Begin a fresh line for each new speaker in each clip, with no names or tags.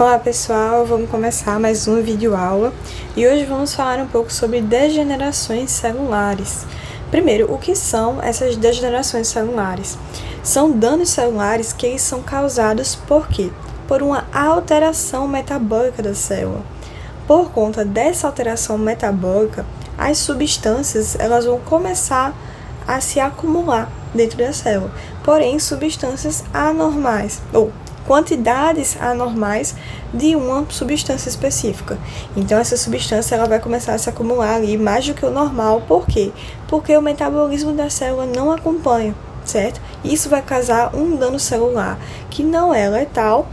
Olá pessoal, vamos começar mais uma videoaula e hoje vamos falar um pouco sobre degenerações celulares. Primeiro, o que são essas degenerações celulares? São danos celulares que eles são causados por quê? Por uma alteração metabólica da célula. Por conta dessa alteração metabólica, as substâncias elas vão começar a se acumular dentro da célula, porém substâncias anormais, ou quantidades anormais de uma substância específica. Então, essa substância ela vai começar a se acumular ali mais do que o normal. Por quê? Porque o metabolismo da célula não acompanha, certo? Isso vai causar um dano celular que não é letal,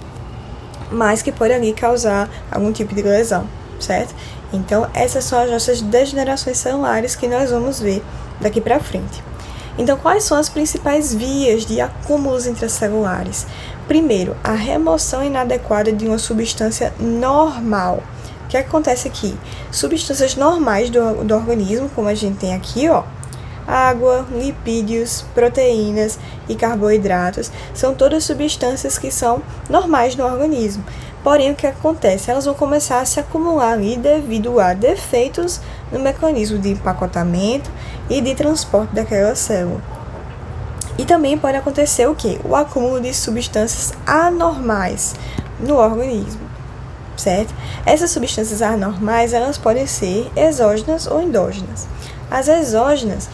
mas que pode ali causar algum tipo de lesão, certo? Então, essas são as nossas degenerações celulares que nós vamos ver daqui para frente. Então, quais são as principais vias de acúmulos intracelulares? Primeiro, a remoção inadequada de uma substância normal. O que acontece aqui? Substâncias normais do organismo, como a gente tem aqui, ó, água, lipídios, proteínas e carboidratos, são todas substâncias que são normais no organismo. Porém, o que acontece? Elas vão começar a se acumular ali devido a defeitos no mecanismo de empacotamento e de transporte daquela célula. E também pode acontecer o quê? O acúmulo de substâncias anormais no organismo, certo? Essas substâncias anormais, elas podem ser exógenas ou endógenas. As exógenas,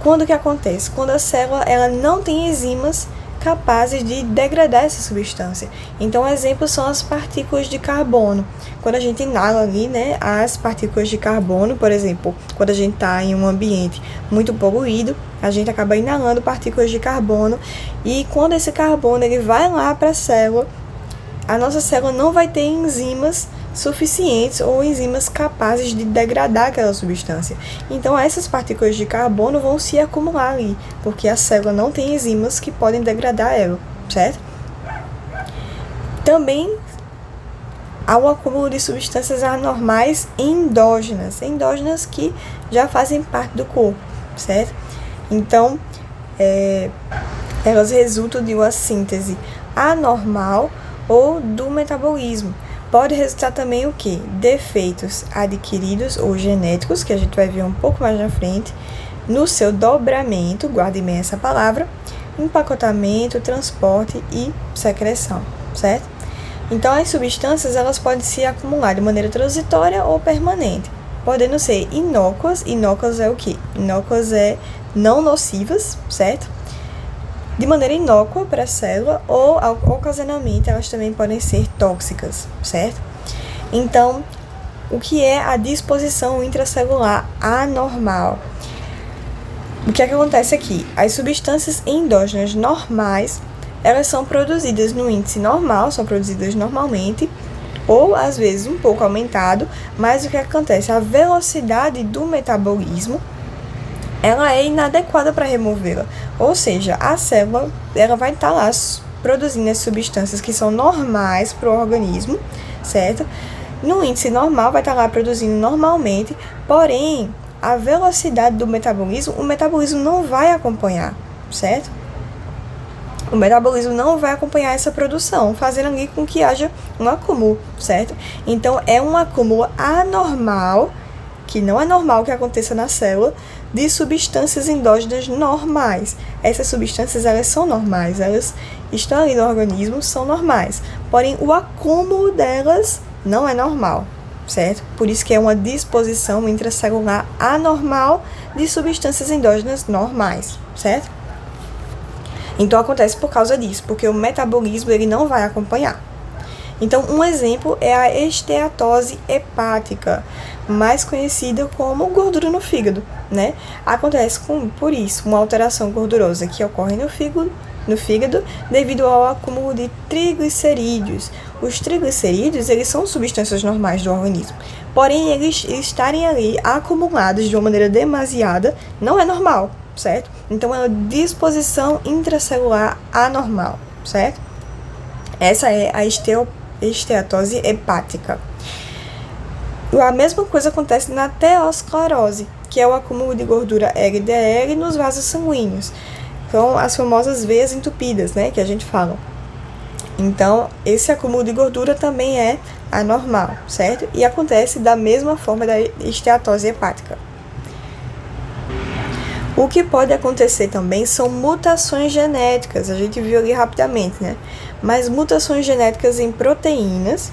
quando que acontece? Quando a célula ela não tem enzimas capazes de degradar essa substância. Então, exemplos são as partículas de carbono. Quando a gente inala ali, né, as partículas de carbono, por exemplo, quando a gente está em um ambiente muito poluído, a gente acaba inalando partículas de carbono e quando esse carbono ele vai lá para a célula, a nossa célula não vai ter enzimas suficientes ou enzimas capazes de degradar aquela substância. Então, essas partículas de carbono vão se acumular ali, porque a célula não tem enzimas que podem degradar ela, certo? Também há o acúmulo de substâncias anormais endógenas que já fazem parte do corpo, certo? Então, elas resultam de uma síntese anormal ou do metabolismo. Pode resultar também o quê? Defeitos adquiridos ou genéticos, que a gente vai ver um pouco mais na frente, no seu dobramento, guardem bem essa palavra, empacotamento, transporte e secreção, certo? Então, as substâncias, elas podem se acumular de maneira transitória ou permanente, podendo ser inócuas. Inócuas é o quê? Inócuas é não nocivas, certo? De maneira inócua para a célula ou, ocasionalmente, elas também podem ser tóxicas, certo? Então, o que é a disposição intracelular anormal? O que é que acontece aqui? As substâncias endógenas normais, elas são produzidas no índice normal, são produzidas normalmente, ou às vezes um pouco aumentado, mas o que acontece? A velocidade do metabolismo ela é inadequada para removê-la, ou seja, a célula ela vai estar lá produzindo as substâncias que são normais para o organismo, certo? No índice normal vai estar lá produzindo normalmente, porém, a velocidade do metabolismo, o metabolismo não vai acompanhar, certo? O metabolismo não vai acompanhar essa produção, fazendo ali com que haja um acúmulo, certo? Então, é um acúmulo anormal, que não é normal que aconteça na célula, de substâncias endógenas normais. Essas substâncias, elas são normais, elas estão ali no organismo, são normais. Porém, o acúmulo delas não é normal, certo? Por isso que é uma disposição intracelular anormal de substâncias endógenas normais, certo? Então, acontece por causa disso, porque o metabolismo ele não vai acompanhar. Então, um exemplo é a esteatose hepática, mais conhecida como gordura no fígado, né? Acontece por isso uma alteração gordurosa que ocorre no fígado devido ao acúmulo de triglicerídeos. Os triglicerídeos, eles são substâncias normais do organismo, porém eles estarem ali acumulados de uma maneira demasiada não é normal, certo? Então, é uma disposição intracelular anormal, certo? Essa é a esteatose hepática. A mesma coisa acontece na aterosclerose, que é o acúmulo de gordura LDL nos vasos sanguíneos. São as famosas veias entupidas, né, que a gente fala. Então, esse acúmulo de gordura também é anormal, certo? E acontece da mesma forma da esteatose hepática. O que pode acontecer também são mutações genéticas, a gente viu ali rapidamente, né? Mas mutações genéticas em proteínas,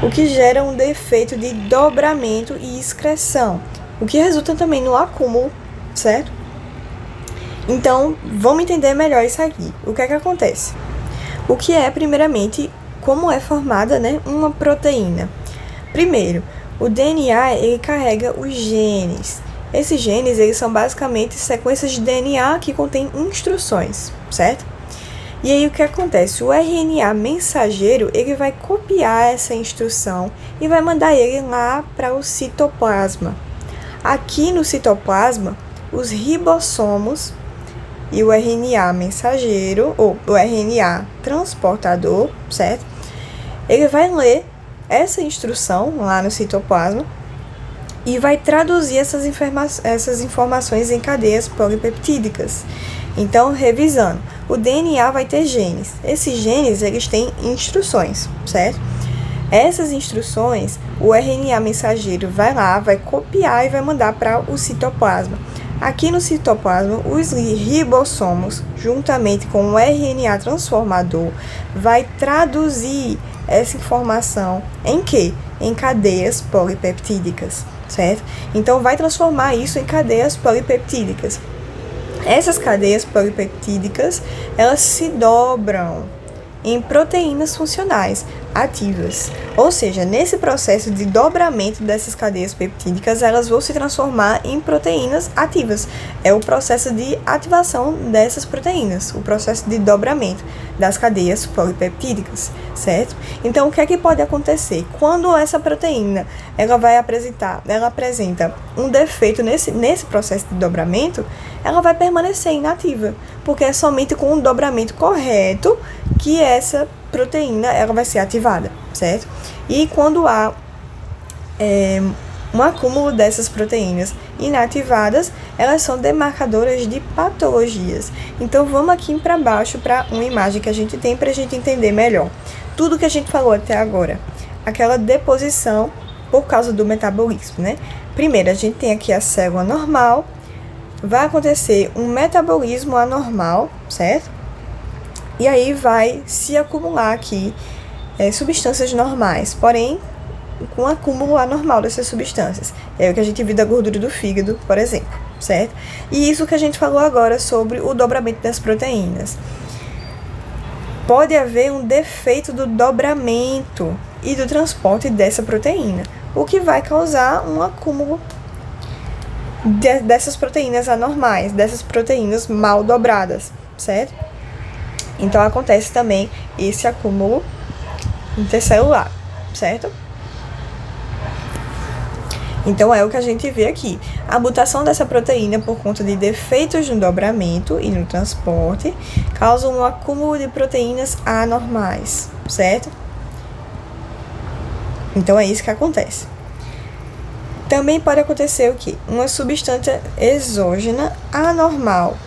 o que gera um defeito de dobramento e excreção, o que resulta também no acúmulo, certo? Então, vamos entender melhor isso aqui. O que é que acontece? O que é, primeiramente, como é formada, né, uma proteína? Primeiro, o DNA, ele carrega os genes. Esses genes, eles são basicamente sequências de DNA que contêm instruções, certo? E aí o que acontece? O RNA mensageiro, ele vai copiar essa instrução e vai mandar ele lá para o citoplasma. Aqui no citoplasma, os ribossomos e o RNA mensageiro, ou o RNA transportador, certo? Ele vai ler essa instrução lá no citoplasma e vai traduzir essas informações em cadeias polipeptídicas. Então, revisando, o DNA vai ter genes. Esses genes, eles têm instruções, certo? Essas instruções, o RNA mensageiro vai lá, vai copiar e vai mandar para o citoplasma. Aqui no citoplasma, os ribossomos, juntamente com o RNA transformador, vai traduzir essa informação em quê? Em cadeias polipeptídicas, certo? Então, vai transformar isso em cadeias polipeptídicas. Essas cadeias polipeptídicas, elas se dobram em proteínas funcionais ativas. Ou seja, nesse processo de dobramento dessas cadeias peptídicas, elas vão se transformar em proteínas ativas. É o processo de ativação dessas proteínas, o processo de dobramento das cadeias polipeptídicas, certo? Então, o que é que pode acontecer? Quando essa proteína ela apresenta um defeito nesse processo de dobramento, ela vai permanecer inativa, porque é somente com um dobramento correto que essa proteína ela vai ser ativada, certo? E quando há um acúmulo dessas proteínas inativadas, elas são demarcadoras de patologias. Então, vamos aqui para baixo para uma imagem que a gente tem para a gente entender melhor tudo que a gente falou até agora. Aquela deposição por causa do metabolismo, né? Primeiro, a gente tem aqui a célula normal, vai acontecer um metabolismo anormal, certo? E aí vai se acumular aqui substâncias normais, porém com acúmulo anormal dessas substâncias. É o que a gente viu da gordura do fígado, por exemplo, certo? E isso que a gente falou agora sobre o dobramento das proteínas. Pode haver um defeito do dobramento e do transporte dessa proteína, o que vai causar um acúmulo dessas proteínas anormais, dessas proteínas mal dobradas, certo? Então, acontece também esse acúmulo intercelular, certo? Então, é o que a gente vê aqui. A mutação dessa proteína por conta de defeitos no dobramento e no transporte causa um acúmulo de proteínas anormais, certo? Então, é isso que acontece. Também pode acontecer o quê? Uma substância exógena anormal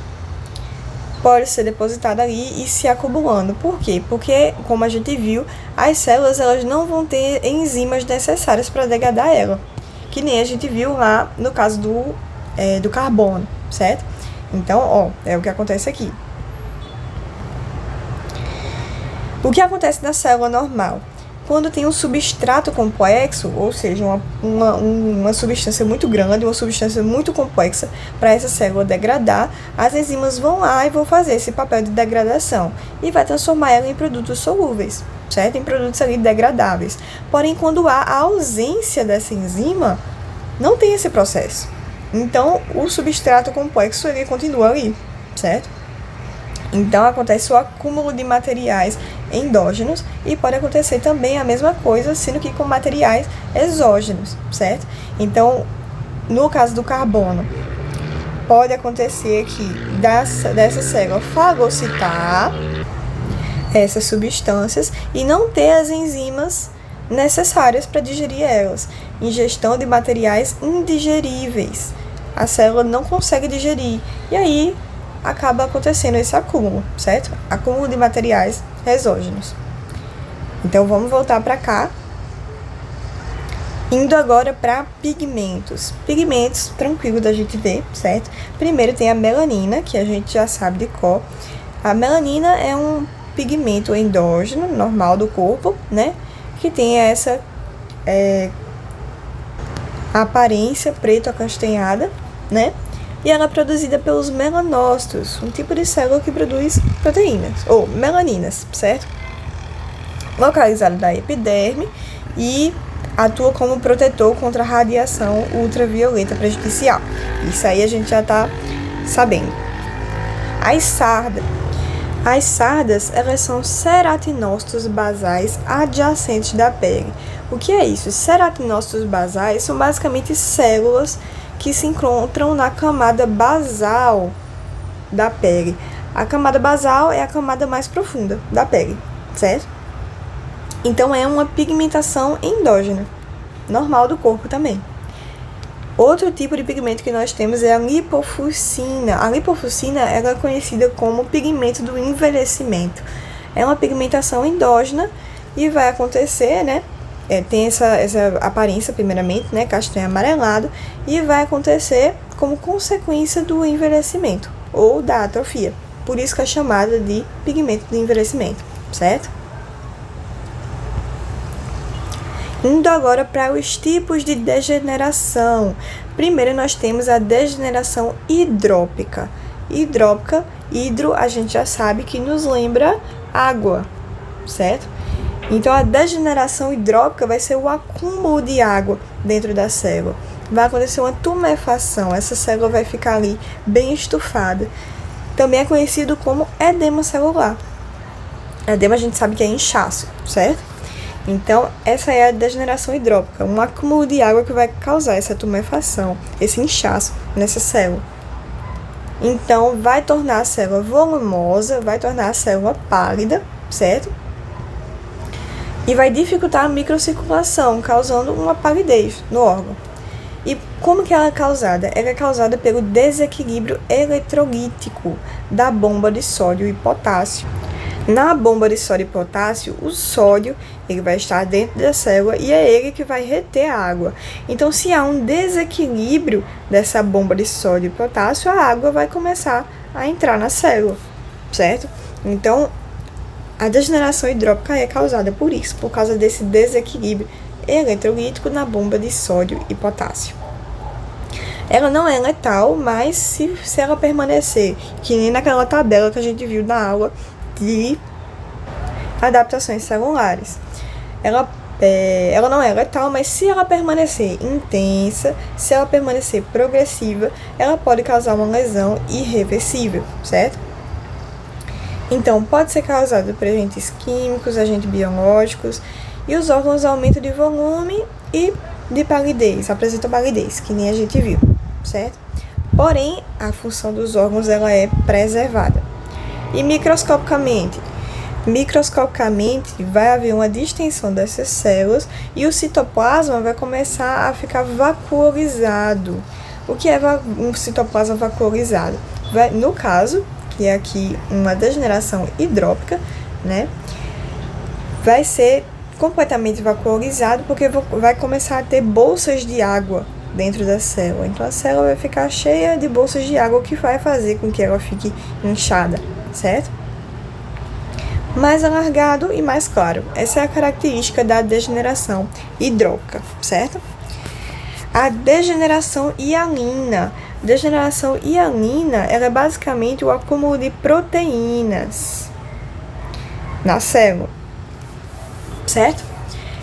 pode ser depositada ali e se acumulando. Por quê? Porque, como a gente viu, as células elas não vão ter enzimas necessárias para degradar ela, que nem a gente viu lá no caso do carbono, certo? Então, é o que acontece aqui. O que acontece na célula normal? Quando tem um substrato complexo, ou seja, uma substância muito grande, uma substância muito complexa para essa célula degradar, as enzimas vão lá e vão fazer esse papel de degradação e vai transformar ela em produtos solúveis, certo? Em produtos ali degradáveis. Porém, quando há a ausência dessa enzima, não tem esse processo. Então, o substrato complexo ele continua ali, certo? Então, acontece o acúmulo de materiais endógenos e pode acontecer também a mesma coisa, sendo que com materiais exógenos, certo? Então, no caso do carbono, pode acontecer que dessa célula fagocitar essas substâncias e não ter as enzimas necessárias para digerir elas. Ingestão de materiais indigeríveis. A célula não consegue digerir. E aí acaba acontecendo esse acúmulo, certo? Acúmulo de materiais exógenos. Então, vamos voltar para cá. Indo agora para pigmentos. Pigmentos, tranquilo da gente ver, certo? Primeiro tem a melanina, que a gente já sabe de cor. A melanina é um pigmento endógeno, normal do corpo, né? Que tem essa aparência preto acastanhada, né? E ela é produzida pelos melanócitos, um tipo de célula que produz proteínas, ou melaninas, certo? Localizada na epiderme e atua como protetor contra a radiação ultravioleta prejudicial. Isso aí a gente já tá sabendo. As sardas, elas são ceratinócitos basais adjacentes da pele. O que é isso? Ceratinócitos basais são basicamente células que se encontram na camada basal da pele. A camada basal é a camada mais profunda da pele, certo? Então, é uma pigmentação endógena, normal do corpo também. Outro tipo de pigmento que nós temos é a lipofuscina. A lipofuscina ela é conhecida como pigmento do envelhecimento. É uma pigmentação endógena e vai acontecer, né? Tem essa aparência, primeiramente, né? Castanho amarelado, e vai acontecer como consequência do envelhecimento ou da atrofia. Por isso que é chamada de pigmento do envelhecimento, certo? Indo agora para os tipos de degeneração. Primeiro nós temos a degeneração hidrópica. Hidro, a gente já sabe que nos lembra água, certo? Então a degeneração hidrópica vai ser o acúmulo de água dentro da célula. Vai acontecer uma tumefação, essa célula vai ficar ali bem estufada. Também é conhecido como edema celular. Edema a gente sabe que é inchaço, certo? Então, essa é a degeneração hidrópica, um acúmulo de água que vai causar essa tumefação, esse inchaço nessa célula. Então, vai tornar a célula volumosa, vai tornar a célula pálida, certo? E vai dificultar a microcirculação, causando uma palidez no órgão. E como que ela é causada? Ela é causada pelo desequilíbrio eletrolítico da bomba de sódio e potássio. Na bomba de sódio e potássio, o sódio ele vai estar dentro da célula e é ele que vai reter a água. Então, se há um desequilíbrio dessa bomba de sódio e potássio, a água vai começar a entrar na célula, certo? Então, a degeneração hidrópica é causada por isso, por causa desse desequilíbrio eletrolítico na bomba de sódio e potássio. Ela não é letal, mas se ela permanecer, que nem naquela tabela que a gente viu na aula de adaptações celulares. Ela não é letal, mas se ela permanecer intensa, se ela permanecer progressiva, ela pode causar uma lesão irreversível, certo? Então, pode ser causada por agentes químicos, agentes biológicos, e os órgãos aumentam de volume e de palidez, apresentam palidez, que nem a gente viu, certo? Porém, a função dos órgãos ela é preservada. E microscopicamente vai haver uma distensão dessas células e o citoplasma vai começar a ficar vacuolizado. O que é um citoplasma vacuolizado? No caso, que é aqui uma degeneração hidrópica, né? Vai ser completamente vacuolizado porque vai começar a ter bolsas de água dentro da célula. Então a célula vai ficar cheia de bolsas de água, o que vai fazer com que ela fique inchada, certo? Mais alargado e mais claro. Essa é a característica da degeneração hidrópica, certo? A degeneração hialina. Degeneração hialina, ela é basicamente o acúmulo de proteínas na célula, certo?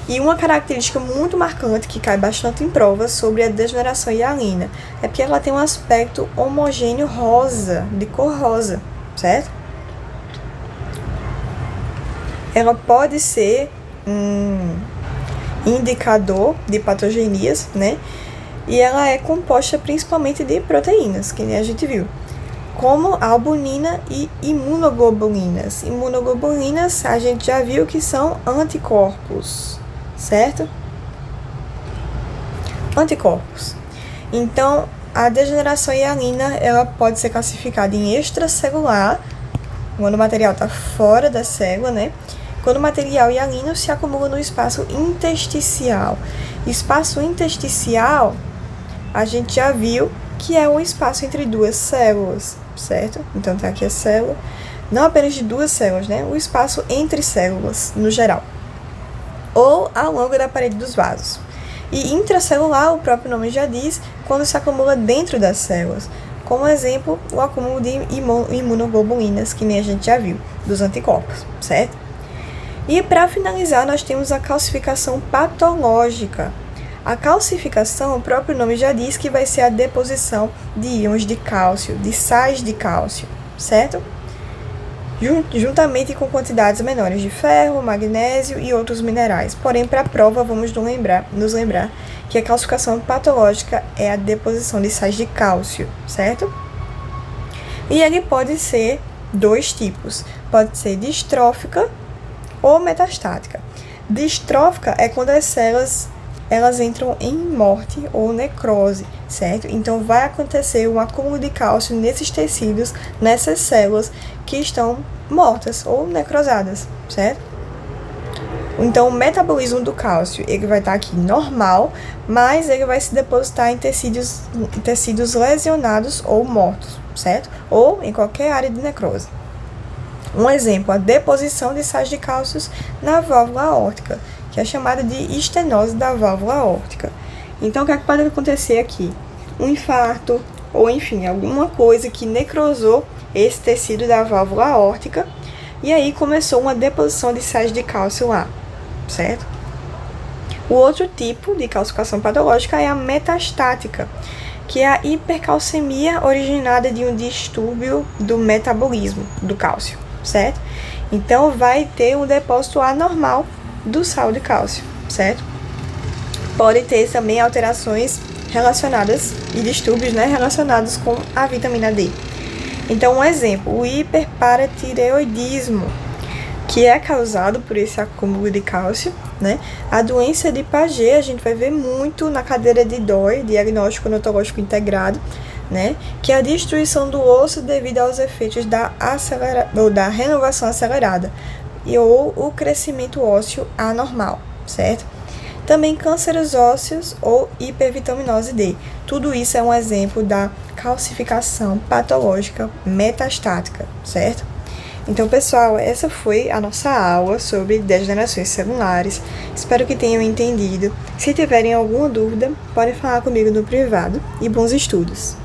E uma característica muito marcante que cai bastante em prova sobre a degeneração hialina é porque ela tem um aspecto homogêneo rosa, de cor rosa, certo? Ela pode ser um indicador de patogenias, né? E ela é composta principalmente de proteínas, que nem a gente viu, como albumina e imunoglobulinas. Imunoglobulinas a gente já viu que são anticorpos, certo? Anticorpos. Então, a degeneração hialina ela pode ser classificada em extracelular quando o material está fora da célula, né? Quando o material hialino se acumula no espaço intersticial. Espaço intersticial, a gente já viu que é um espaço entre duas células, certo? Então tá aqui a célula, não apenas de duas células, né? O espaço entre células, no geral. Ou ao longo da parede dos vasos. E intracelular, o próprio nome já diz, quando se acumula dentro das células. Como exemplo, o acúmulo de imunoglobulinas, que nem a gente já viu, dos anticorpos, certo? E para finalizar, nós temos a calcificação patológica. A calcificação, o próprio nome já diz que vai ser a deposição de íons de cálcio, de sais de cálcio, certo? Juntamente com quantidades menores de ferro, magnésio e outros minerais. Porém, para a prova, vamos nos lembrar que a calcificação patológica é a deposição de sais de cálcio, certo? E ele pode ser dois tipos. Pode ser distrófica ou metastática. Distrófica é quando as células elas entram em morte ou necrose, certo? Então, vai acontecer um acúmulo de cálcio nesses tecidos, nessas células que estão mortas ou necrosadas, certo? Então, o metabolismo do cálcio, ele vai estar aqui normal, mas ele vai se depositar em tecidos lesionados ou mortos, certo? Ou em qualquer área de necrose. Um exemplo, a deposição de sais de cálcio na válvula aórtica, que é chamada de estenose da válvula aórtica. Então, o que é que pode acontecer aqui? Um infarto, ou enfim, alguma coisa que necrosou esse tecido da válvula aórtica, e aí começou uma deposição de sais de cálcio lá, certo? O outro tipo de calcificação patológica é a metastática, que é a hipercalcemia originada de um distúrbio do metabolismo do cálcio, certo? Então, vai ter um depósito anormal do sal de cálcio, certo? Pode ter também alterações relacionadas e distúrbios, né, relacionados com a vitamina D. Então, um exemplo, o hiperparatireoidismo, que é causado por esse acúmulo de cálcio, né? A doença de Paget, a gente vai ver muito na cadeira de DOI, diagnóstico odontológico integrado, né? Que é a destruição do osso devido aos efeitos da renovação acelerada ou o crescimento ósseo anormal, certo? Também cânceres ósseos ou hipervitaminose D. Tudo isso é um exemplo da calcificação patológica metastática, certo? Então, pessoal, essa foi a nossa aula sobre degenerações celulares. Espero que tenham entendido. Se tiverem alguma dúvida, podem falar comigo no privado. E bons estudos!